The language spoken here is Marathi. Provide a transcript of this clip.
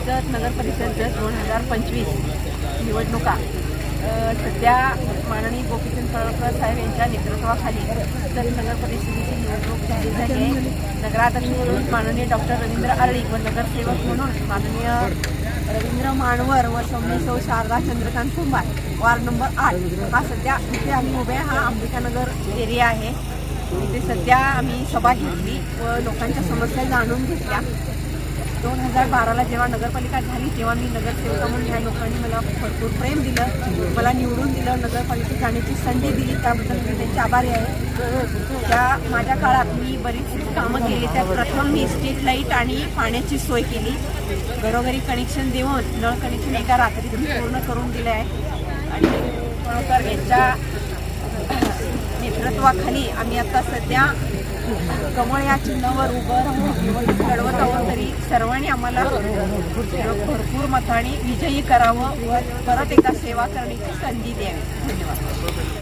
जत नगर परिषद जत 2025 निवडणुका सध्या माननीय गोपीचंद पडळकर साहेब यांच्या नेतृत्वाखाली जत नगर परिषदेची निवडणूक जाहीर झाली आहे। नगराध्यक्ष म्हणून माननीय डॉक्टर रवींद्र आर्ळिक व नगरसेवक म्हणून माननीय रवींद्र मानवर व सौ शारदा चंद्रकांत कुंभार वार्ड नंबर 8 हा सध्या इथे आम्ही उभे हा अंबिकानगर एरिया आहे। इथे सध्या आम्ही सभा घेतली व लोकांच्या समस्या जाणून घेतल्या। 2012ला जेव्हा नगरपालिका झाली तेव्हा मी नगरसेविका म्हणून ह्या लोकांनी मला भरपूर प्रेम दिलं, मला निवडून दिलं, नगरपालिकेत जाण्याची संधी दिली, त्याबद्दल मी त्यांचे आभारी आहे। त्या माझ्या काळात मी बरीच कामं केली। त्यात प्रथम मी स्ट्रीट लाईट आणि पाण्याची सोय केली, घरोघरी कनेक्शन देऊन नळ कनेक्शन एका रात्रीत पूर्ण करून दिले आहे। आणि पडळकर यांच्या नेतृत्वाखाली आम्ही आता सध्या कमळ या चिन्हावर उभं राहून निवडणूक लढवत आहोत। तरी सर्वांनी आम्हाला भरपूर मताने विजयी करावं व परत एकदा सेवा करण्याची संधी द्यावी। धन्यवाद।